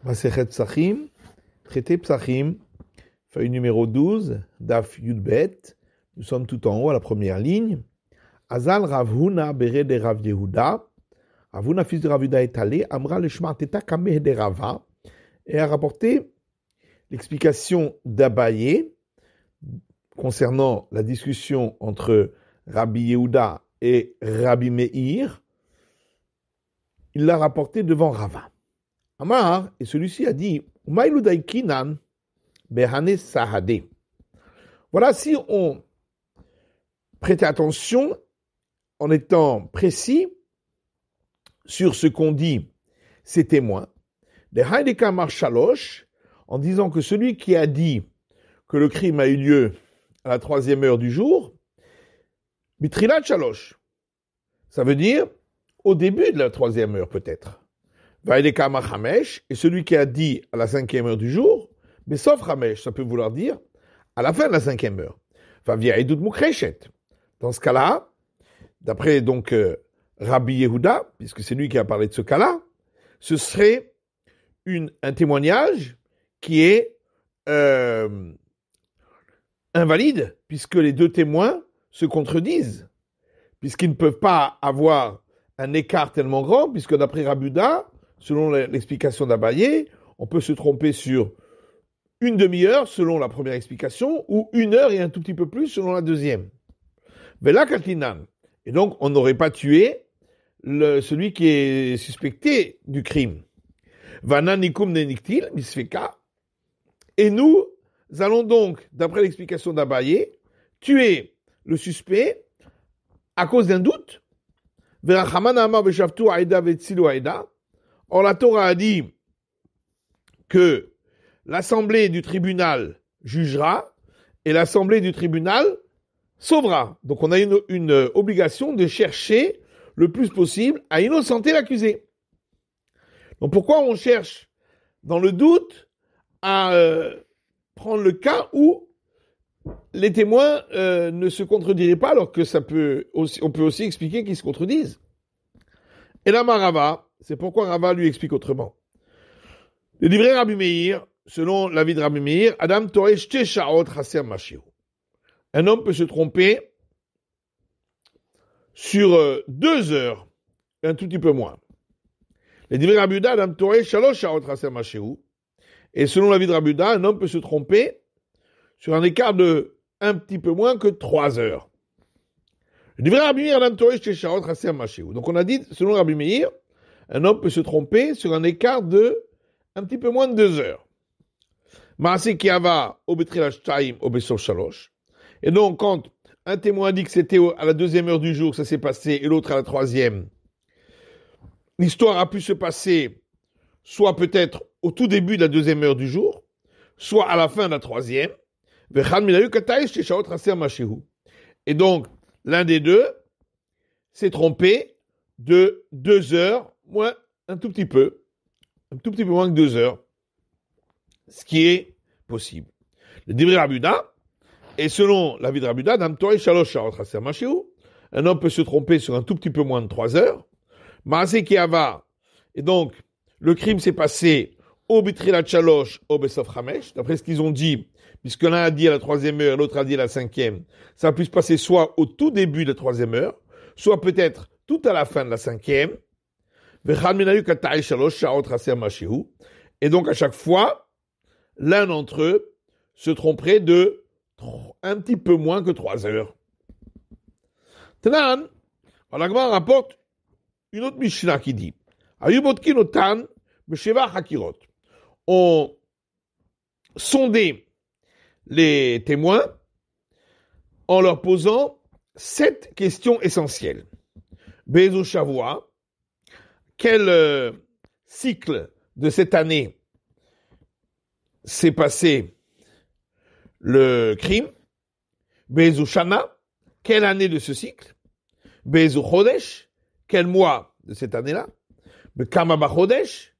Masechet Psachim, traité Psachim, feuille numéro 12, Daf Yudbet. Nous sommes tout en haut à la première ligne. Azal Rav Huna bere de Rav Yehuda. Rav Huna, fils de Rav Yehuda, est allé. Amra le Shmarteta kameh de Rava. Et a rapporté l'explication d'Abaye concernant la discussion entre Rabbi Yehuda et Rabbi Meir. Il l'a rapporté devant Rava. Amar, et celui-ci a dit, voilà, si on prêtait attention en étant précis sur ce qu'on dit, ces témoins, en disant que celui qui a dit que le crime a eu lieu à la 3e heure du jour, Bitrilat Shalosh, ça veut dire au début de la 3e heure peut-être. Et celui qui a dit à la 5e heure du jour, mais sauf Ramesh, ça peut vouloir dire à la fin de la 5e heure. Dans ce cas-là, d'après donc Rabbi Yehuda, puisque c'est lui qui a parlé de ce cas-là, ce serait un témoignage qui est invalide, puisque les deux témoins se contredisent, puisqu'ils ne peuvent pas avoir un écart tellement grand, puisque d'après Rabbi Yehuda, selon l'explication d'Abaye, on peut se tromper sur une demi-heure selon la première explication, ou 1 heure et un tout petit peu plus selon la deuxième. Et donc, on n'aurait pas tué celui qui est suspecté du crime. Et nous allons donc, d'après l'explication d'Abaye, tuer le suspect à cause d'un doute. Or, la Torah a dit que l'assemblée du tribunal jugera et l'assemblée du tribunal sauvera. Donc, on a une obligation de chercher le plus possible à innocenter l'accusé. Donc, pourquoi on cherche, dans le doute, à prendre le cas où les témoins ne se contrediraient pas, alors que on peut aussi expliquer qu'ils se contredisent. Et là, Rava, c'est pourquoi Rava lui explique autrement. Le livret Rabbi Meir, selon l'avis de Rabbi Meir, Adam Toreh Shte Sha'ot Chaser Mashihu. Un homme peut se tromper sur 2 heures, un tout petit peu moins. Le livret Rabbi Yehuda, Adam Toreh Shalosh Sha'ot Chaser Mashihu. Et selon l'avis de Rabbi Yehuda, un homme peut se tromper sur un écart de un petit peu moins que 3 heures. Le livret Rabbi Meir, Adam Toreh Shte Sha'ot Chaser Mashihu. Donc on a dit, selon Rabbi Meir, un homme peut se tromper sur un écart de un petit peu moins de 2 heures. Maaseh Kiava Obetrila Shtaim Obesof Shalosh. Et donc, quand un témoin dit que c'était à la 2e heure du jour que ça s'est passé et l'autre à la 3e, l'histoire a pu se passer soit peut-être au tout début de la 2e heure du jour, soit à la fin de la 3e. Et donc, l'un des deux s'est trompé de 2 heures, moins un tout petit peu moins que 2 heures, ce qui est possible. Le Divrei Rabbi Yehuda, et selon l'avis de Rabbi Yehuda, un homme peut se tromper sur un tout petit peu moins de 3 heures. Maaseh Kiava, et donc le crime s'est passé au Bitrilat Shalosh, au Besof Chamesh, d'après ce qu'ils ont dit, puisque l'un a dit à la 3e heure, l'autre a dit à la 5e, ça a pu se passer soit au tout début de la 3e heure, soit peut-être tout à la fin de la 5e. Et donc à chaque fois, l'un d'entre eux se tromperait de un petit peu moins que 3 heures. Tanan, l'Agmar rapporte une autre Mishnah qui dit on sondait les témoins en leur posant 7 questions essentielles. Bezo Shavua, quel cycle de cette année s'est passé le crime? Bezu Shana, quelle année de ce cycle? Bezu Chodesh, quel mois de cette année-là? Bekama Bachodesh,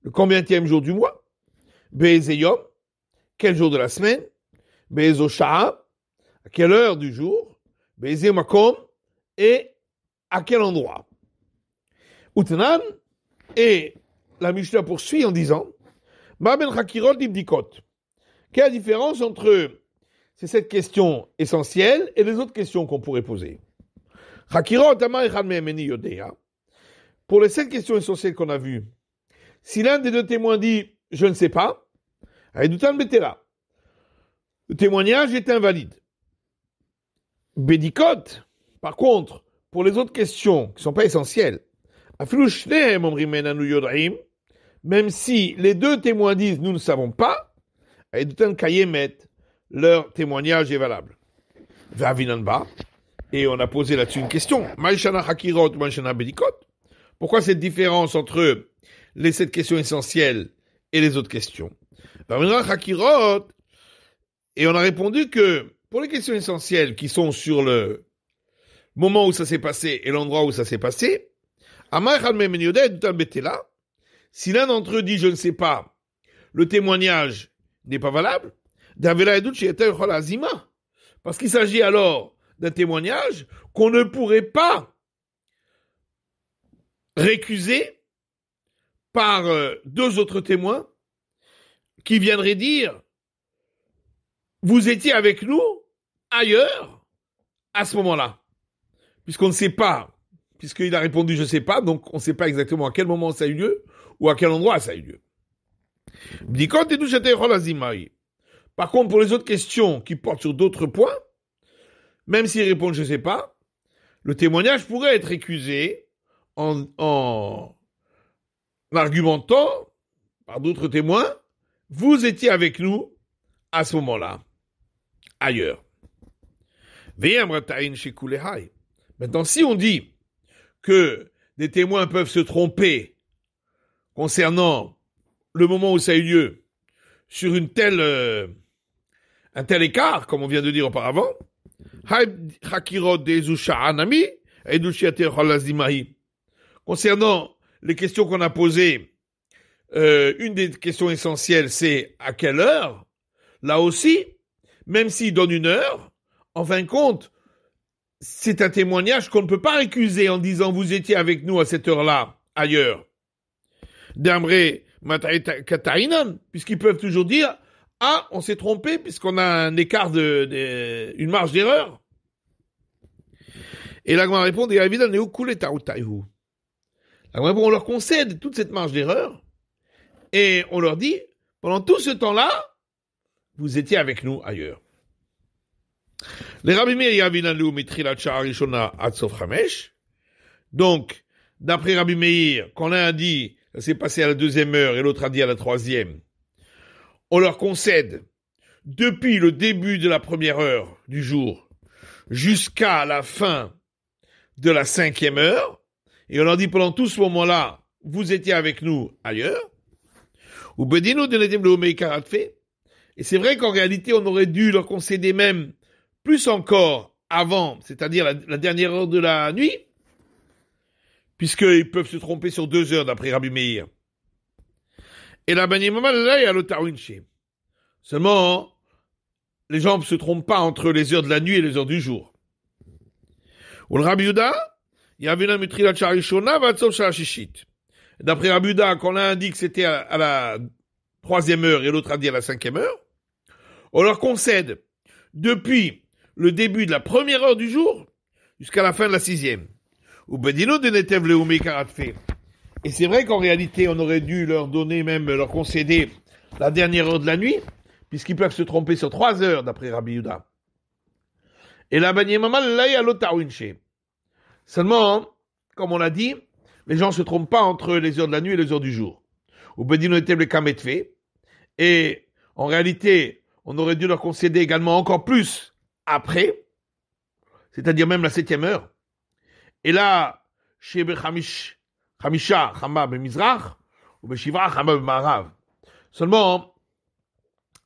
le combienième jour du mois? Bezu Yom, quel jour de la semaine? Bezu Sha'a, à quelle heure du jour? Bezu Makom, et à quel endroit? Utnan, et la Mishnah poursuit en disant Ma ben chakirot libdikot. Quelle est la différence entre cette question essentielle et les autres questions qu'on pourrait poser? Chakirot, amar echad mehem eni yodea. Pour les 7 questions essentielles qu'on a vues, si l'un des 2 témoins dit « je ne sais pas », le témoignage est invalide. Bédikot, par contre, pour les autres questions qui ne sont pas essentielles, même si les 2 témoins disent « nous ne savons pas », leur témoignage est valable. Et on a posé là-dessus une question. Pourquoi cette différence entre les 7 questions essentielles et les autres questions? Et on a répondu que pour les questions essentielles qui sont sur le moment où ça s'est passé et l'endroit où ça s'est passé, si l'un d'entre eux dit je ne sais pas, le témoignage n'est pas valable, parce qu'il s'agit alors d'un témoignage qu'on ne pourrait pas récusé par 2 autres témoins qui viendraient dire « Vous étiez avec nous ailleurs à ce moment-là ». Puisqu'on ne sait pas, puisqu'il a répondu « Je ne sais pas », donc on ne sait pas exactement à quel moment ça a eu lieu ou à quel endroit ça a eu lieu. Par contre, pour les autres questions qui portent sur d'autres points, même s'ils répondent « Je ne sais pas », le témoignage pourrait être récusé en argumentant par d'autres témoins, vous étiez avec nous à ce moment-là, ailleurs. Maintenant, si on dit que des témoins peuvent se tromper concernant le moment où ça a eu lieu sur un tel écart, comme on vient de dire auparavant, concernant les questions qu'on a posées, une des questions essentielles, c'est à quelle heure? Là aussi, même s'il donne une heure, en fin de compte, c'est un témoignage qu'on ne peut pas récuser en disant vous étiez avec nous à cette heure-là, ailleurs. D'Amré Matainan, puisqu'ils peuvent toujours dire ah, on s'est trompé puisqu'on a un écart une marge d'erreur. Et l'Agma répond on leur concède toute cette marge d'erreur et on leur dit, pendant tout ce temps-là, vous étiez avec nous ailleurs. Les Rabbi Meir yavinanu mitrilat sha'ar rishona ad sof chamesh. Donc, d'après Rabbi Meir, quand l'un a dit, ça s'est passé à la 2e heure et l'autre a dit à la 3e, on leur concède depuis le début de la 1re heure du jour jusqu'à la fin de la 5e heure, et on leur dit pendant tout ce moment-là, vous étiez avec nous ailleurs. Et c'est vrai qu'en réalité, on aurait dû leur concéder même plus encore avant, c'est-à-dire la dernière heure de la nuit, puisqu'ils peuvent se tromper sur 2 heures d'après Rabbi Meir. Et la Banyamama, là, il y a le Taouinché. Seulement, les gens ne se trompent pas entre les heures de la nuit et les heures du jour. Ou le Rabbi Yuda, il y avait un Mitrilat Charishona, Vatsov Shashishit. D'après Rabbi Yuda, quand l'un dit que c'était à la 3e heure et l'autre a dit à la 5e heure, on leur concède depuis le début de la 1re heure du jour jusqu'à la fin de la 6e. Ou Bedino de Netev Leumei Karatfe. Et c'est vrai qu'en réalité, on aurait dû leur donner même, leur concéder la dernière heure de la nuit, puisqu'ils peuvent se tromper sur 3 heures d'après Rabbi Yuda. Et la Banyamama l'a l'Otawinche. Seulement, comme on l'a dit, les gens ne se trompent pas entre les heures de la nuit et les heures du jour. Ou Bedino Netev le Kametfe. Et en réalité, on aurait dû leur concéder également encore plus après, c'est-à-dire même la 7e heure. Et là, chez Chamisha, Chama Bemizrach, ou Beshivra, Chama Bemarav. Seulement,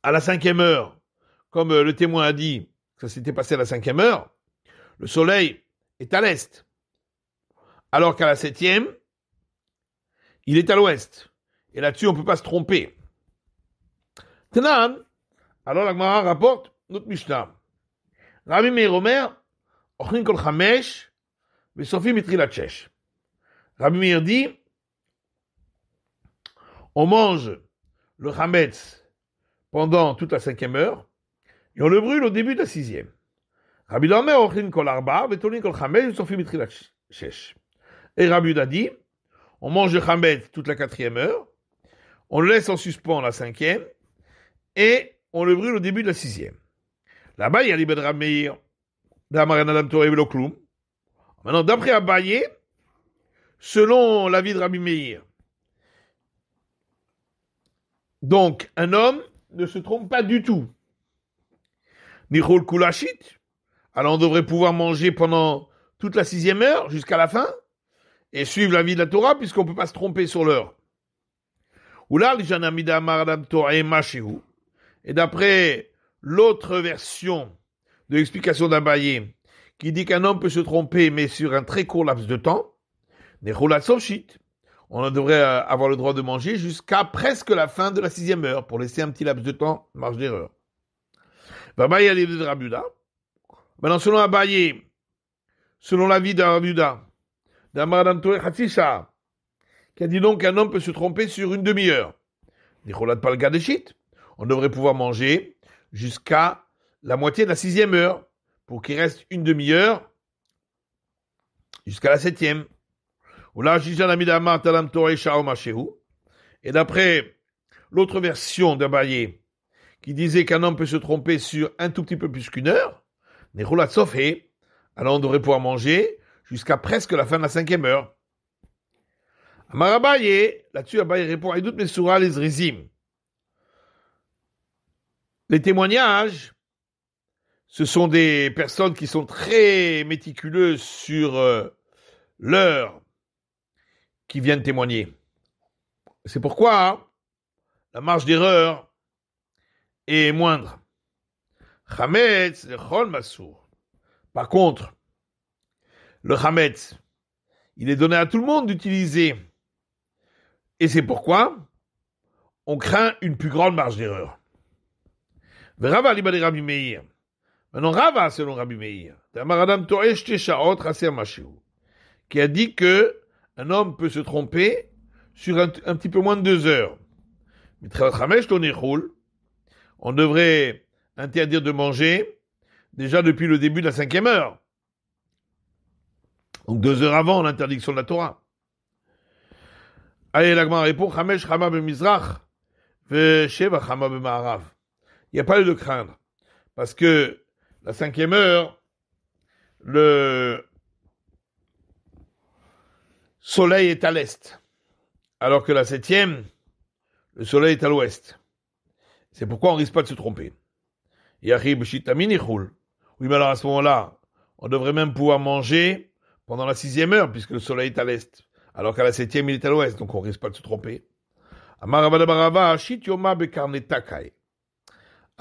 à la 5e heure, comme le témoin a dit, que ça s'était passé à la 5e heure, le soleil est à l'est. Alors qu'à la 7e, il est à l'ouest. Et là-dessus, on ne peut pas se tromper. Tenan, alors la Gemara rapporte notre Mishnah. Rabbi Meir Omer, Ochin kol chamesh, Sophie mitrilat shesh. Rabbi Meir dit, on mange le Hametz pendant toute la 5e heure, et on le brûle au début de la 6e. Rabbi Omer ochin kol arba, vetolin kol Hametz, sofim mitchilat shesh. Et Rabbi Uda dit, on mange le Hametz toute la 4e heure, on le laisse en suspens la 5e, et on le brûle au début de la 6e. Là-bas, il y a l'Ibed Rabbi Meir, d'Amaran Adam Torah Velo Kloum. Maintenant, d'après Abaye, selon l'avis de Rabbi Meir, donc un homme ne se trompe pas du tout. Nichol Kulashit, alors on devrait pouvoir manger pendant toute la 6e heure jusqu'à la fin et suivre l'avis de la Torah puisqu'on ne peut pas se tromper sur l'heure. Et d'après l'autre version de l'explication d'Abaye, qui dit qu'un homme peut se tromper, mais sur un très court laps de temps, on devrait avoir le droit de manger jusqu'à presque la fin de la 6e heure, pour laisser un petit laps de temps, marge d'erreur. Maintenant, selon Abaye, selon l'avis d'Abaye, qui a dit donc qu'un homme peut se tromper sur une demi-heure. On devrait pouvoir manger jusqu'à la moitié de la 6e heure, pour qu'il reste une demi-heure jusqu'à la 7e. Et d'après l'autre version d'Abaye, qui disait qu'un homme peut se tromper sur un tout petit peu plus qu'une heure, alors on devrait pouvoir manger jusqu'à presque la fin de la 5e heure. Amar Abaye, là-dessus Abaye répond à toutes mes surah les rizim. Les témoignages, ce sont des personnes qui sont très méticuleuses sur l'heure qui viennent témoigner. C'est pourquoi la marge d'erreur est moindre. Chametz, le chol masour. Par contre, le chametz, il est donné à tout le monde d'utiliser. Et c'est pourquoi on craint une plus grande marge d'erreur. Rava liba de Rabbi Meir. Maintenant, Rava, selon Rabbi Meir, qui a dit que un homme peut se tromper sur un petit peu moins de 2 heures. On devrait interdire de manger déjà depuis le début de la 5e heure. Donc 2 heures avant l'interdiction de la Torah. Allez, l'Agma répond, Chamesh Chama b'Mizrach, Sheva Chama b'Ma'arav. Il n'y a pas lieu de craindre. Parce que la 5e heure, le soleil est à l'est. Alors que la 7e, le soleil est à l'ouest. C'est pourquoi on ne risque pas de se tromper. Yachib Shitamin Ichul. Oui, mais alors à ce moment-là, on devrait même pouvoir manger pendant la 6e heure, puisque le soleil est à l'est. Alors qu'à la 7e, il est à l'ouest, donc on ne risque pas de se tromper. Amarabadabarava, Shit Yoma Bekarnetakai.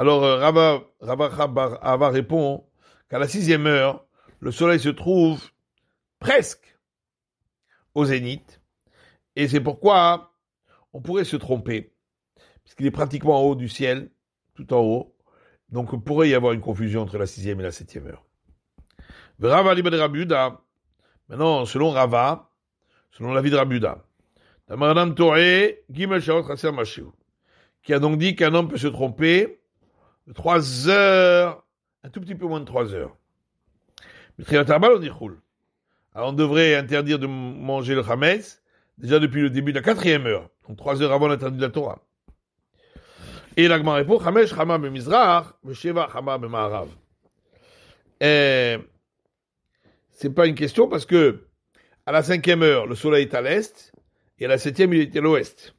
Alors, Rava répond qu'à la 6e heure, le soleil se trouve presque au zénith, et c'est pourquoi on pourrait se tromper, puisqu'il est pratiquement en haut du ciel, tout en haut, donc il pourrait y avoir une confusion entre la 6e et la 7e heure. Rava liba de Rabbi Uda, maintenant, selon Rava, selon l'avis de Rabbi Uda, Tamaranam Toré, Gimel Shaot Chaser Mashiu, qui a donc dit qu'un homme peut se tromper 3 heures, un tout petit peu moins de 3 heures. Alors on devrait interdire de manger le chametz déjà depuis le début de la 4e heure, donc 3 heures avant l'interdit de la Torah. Et l'Agma répond, Chamesh Chama b'Mizrach, Sheva Chama b'Ma'arav. C'est pas une question parce que à la 5e heure, le soleil est à l'est, et à la 7e, il est à l'ouest.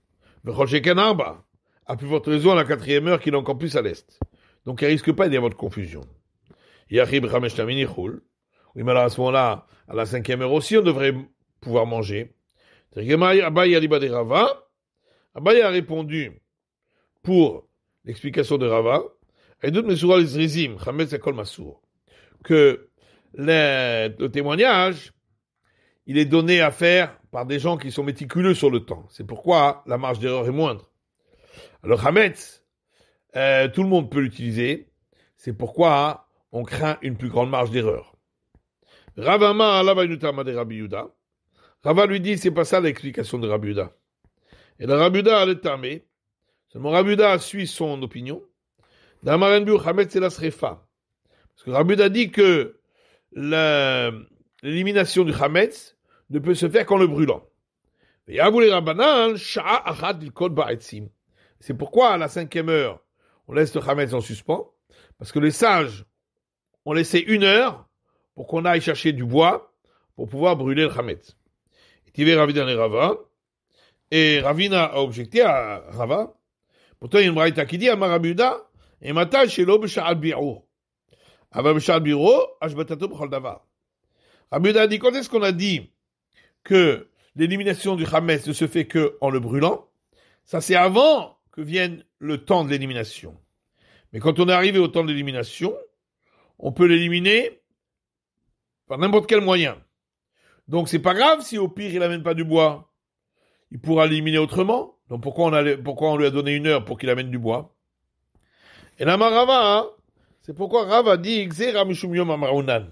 À plus forte raison, à la 4e heure, qu'il est encore plus à l'est. Donc, il ne risque pas d'y avoir de confusion. Oui, mais alors à ce moment-là, à la 5e heure aussi, on devrait pouvoir manger. Abaye a répondu pour l'explication de Rava, que le témoignage, il est donné à faire par des gens qui sont méticuleux sur le temps. C'est pourquoi la marge d'erreur est moindre. Alors, Hametz, tout le monde peut l'utiliser. C'est pourquoi on craint une plus grande marge d'erreur. Rava lui dit, c'est pas ça l'explication de Rabbi Uda. Et le Rabbi Uda a le tamé Seulement Rabbi Yehuda suit son opinion. Dans Marenbu, Chametz c'est la srefa. Parce que Rabbi Yehuda dit que l'élimination du Chametz ne peut se faire qu'en le brûlant. C'est pourquoi à la 5e heure, on laisse le Chametz en suspens. Parce que les sages ont laissé 1 heure pour qu'on aille chercher du bois pour pouvoir brûler le Chametz. Et Ravina et Rava. Et Ravina a objecté à Rava. Pourtant, il y a une braïta qui dit à Rabbi Yehuda, et matin chez l'eau b'sha'al bi'ur. Ava b'sha'al bi'ur, ashbatato b'chol davar. Rabbi Yehuda a dit, quand est-ce qu'on a dit que l'élimination du Chametz ne se fait que en le brûlant? Ça, c'est avant que vienne le temps de l'élimination. Mais quand on est arrivé au temps de l'élimination, on peut l'éliminer par n'importe quel moyen. Donc, c'est pas grave si au pire, il amène pas du bois. Il pourra l'éliminer autrement. Donc, pourquoi on lui a donné 1 heure pour qu'il amène du bois? Et là, Rava, hein, c'est pourquoi Rava dit, Xera mishum yom amarunan.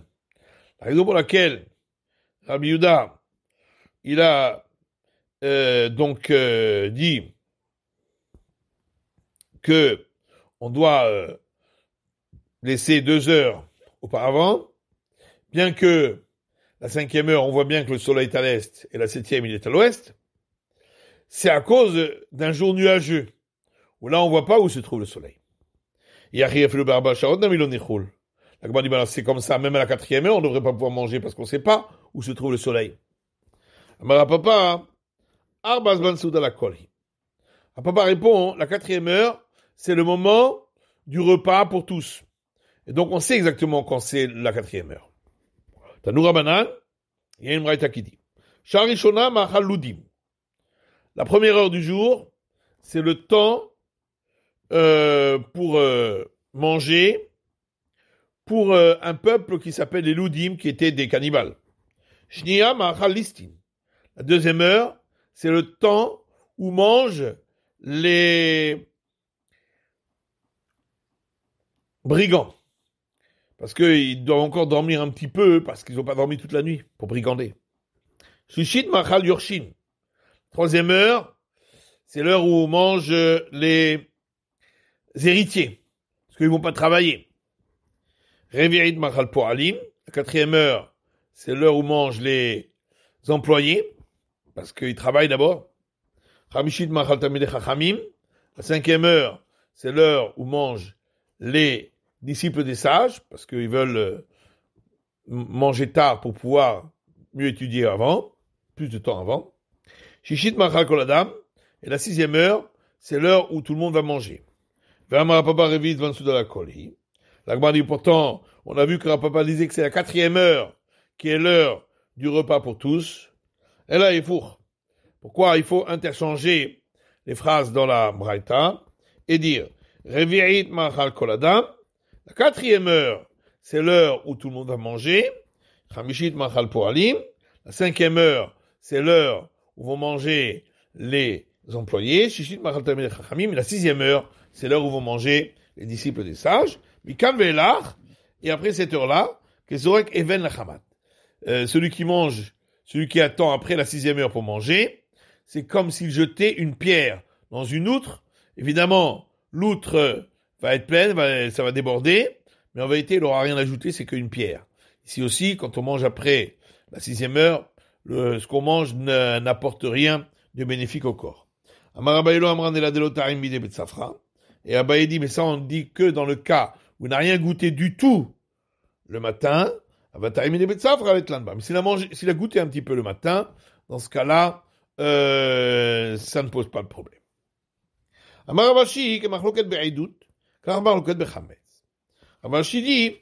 La raison pour laquelle Rabbi Yehuda, il a dit que on doit laisser 2 heures auparavant, bien que la 5e heure, on voit bien que le soleil est à l'est et la 7e, il est à l'ouest. C'est à cause d'un jour nuageux, où là, on voit pas où se trouve le soleil. La Gemara dit, c'est comme ça, même à la 4e heure, on ne devrait pas pouvoir manger parce qu'on ne sait pas où se trouve le soleil. Papa répond, la 4e heure, c'est le moment du repas pour tous. Et donc, on sait exactement quand c'est la 4e heure. Tanoura Banan, il y a une braïta qui dit, Sharishona ma'achal ludim. La première heure du jour, c'est le temps pour manger pour un peuple qui s'appelle les Loudim, qui étaient des cannibales. Shniya ma'achal listin. La 2e heure, c'est le temps où mangent les brigands. Parce qu'ils doivent encore dormir un petit peu, parce qu'ils n'ont pas dormi toute la nuit pour brigander. Shishit ma'achal yorshin. 3e heure, c'est l'heure où on mange les héritiers, parce qu'ils vont pas travailler. Revi'it machal po'alim. La 4e heure, c'est l'heure où mangent les employés, parce qu'ils travaillent d'abord. Chamishit machal tamidei chachamim. La 5e heure, c'est l'heure où mangent les disciples des sages, parce qu'ils veulent manger tard pour pouvoir mieux étudier avant, plus de temps avant. Shishit machal kol adam. Et la 6e heure, c'est l'heure où tout le monde va manger. La Gemara dit, pourtant, on a vu que Rapapa disait que c'est la 4e heure qui est l'heure du repas pour tous. Et là, il faut. Pourquoi il faut interchanger les phrases dans la Braïta et dire Revi'it machal kol adam. La 4e heure, c'est l'heure où tout le monde va manger. Chamishit machal po'alim. La 5e heure, c'est l'heure où vont manger les employés. Shishit machal tamidei chachamim. La 6e heure, c'est l'heure où vont manger les disciples des sages. Mikan ve'elach. Et après cette heure-là, Kezorek even lachamat. Celui qui attend après la 6e heure pour manger, c'est comme s'il jetait une pierre dans une outre. Évidemment, l'outre va être pleine, ça va déborder, mais en vérité, il n'aura rien ajouté, c'est qu'une pierre. Ici aussi, quand on mange après la 6e heure, ce qu'on mange n'apporte rien de bénéfique au corps. Et Abaye dit, mais ça on dit que dans le cas où il n'a rien goûté du tout le matin, mais s'il a goûté un petit peu le matin, dans ce cas-là, ça ne pose pas de problème. Ravashi dit,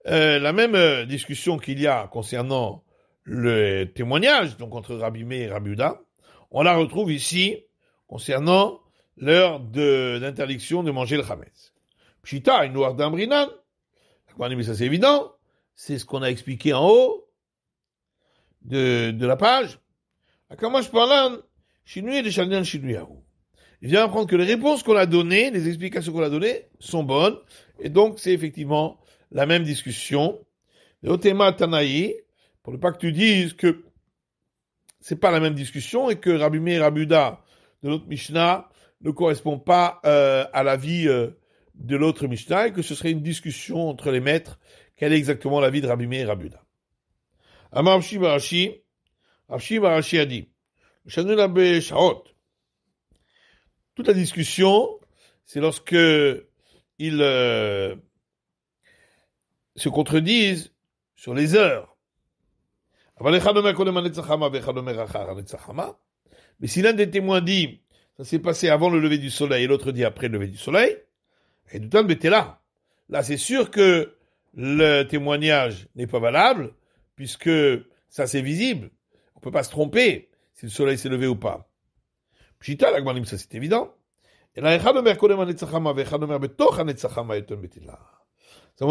la même discussion qu'il y a concernant le témoignage, donc entre Rabbi Meir et Rabbi Yehuda, on la retrouve ici concernant l'heure d'interdiction de manger le chametz. Pshita, une noire d'ambrinan. Mais ça c'est évident. C'est ce qu'on a expliqué en haut de la page. Akamash parlan, shinui de shalnan shinuyahu. Il vient apprendre que les réponses qu'on a données, les explications qu'on a données, sont bonnes. Et donc, c'est effectivement la même discussion. Le Otema Tanaï, pour ne pas que tu dises que c'est pas la même discussion et que Rabbi Meir et Rabbi Yehuda de notre Mishnah ne correspond pas à l'avis de l'autre Mishnah et que ce serait une discussion entre les maîtres. Quel est exactement l'avis de Rabbi Meir et Rabbi Yehuda? Amar Rashi Barashi a dit, toute la discussion, c'est lorsque ils se contredisent sur les heures. Mais si l'un des témoins dit, ça s'est passé avant le lever du soleil et l'autre dit après le lever du soleil, et tout le temps, t'es là. Là, c'est sûr que le témoignage n'est pas valable, puisque ça c'est visible. On peut pas se tromper si le soleil s'est levé ou pas. Pshita, la Gmanim, ça c'est évident. Et là, seulement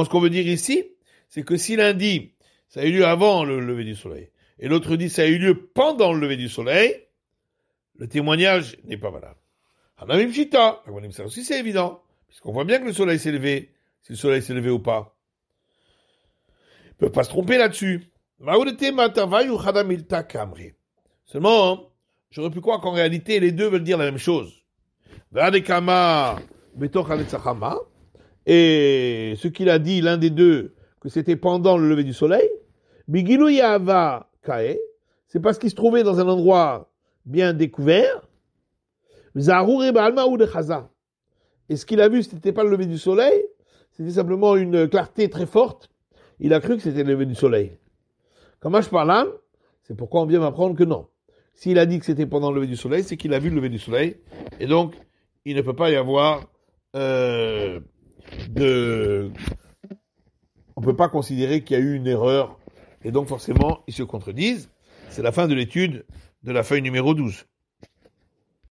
ce qu'on veut dire ici, c'est que si l'un dit, ça a eu lieu avant le lever du soleil, et l'autre dit, ça a eu lieu pendant le lever du soleil, le témoignage n'est pas valable. Hanamim Pshita, la Gmanim, ça aussi c'est évident, puisqu'on voit bien que le soleil s'est levé, si le soleil s'est levé ou pas. Ils ne peuvent pas se tromper là-dessus. Seulement, j'aurais pu croire qu'en réalité, les deux veulent dire la même chose. Et ce qu'il a dit, l'un des deux, que c'était pendant le lever du soleil, c'est parce qu'il se trouvait dans un endroit bien découvert. Et ce qu'il a vu, ce n'était pas le lever du soleil, c'était simplement une clarté très forte. Il a cru que c'était le lever du soleil. Comme je parle, c'est pourquoi on vient m'apprendre que non. S'il a dit que c'était pendant le lever du soleil, c'est qu'il a vu le lever du soleil. Et donc, il ne peut pas y avoir on ne peut pas considérer qu'il y a eu une erreur. Et donc, forcément, ils se contredisent. C'est la fin de l'étude de la feuille numéro 12.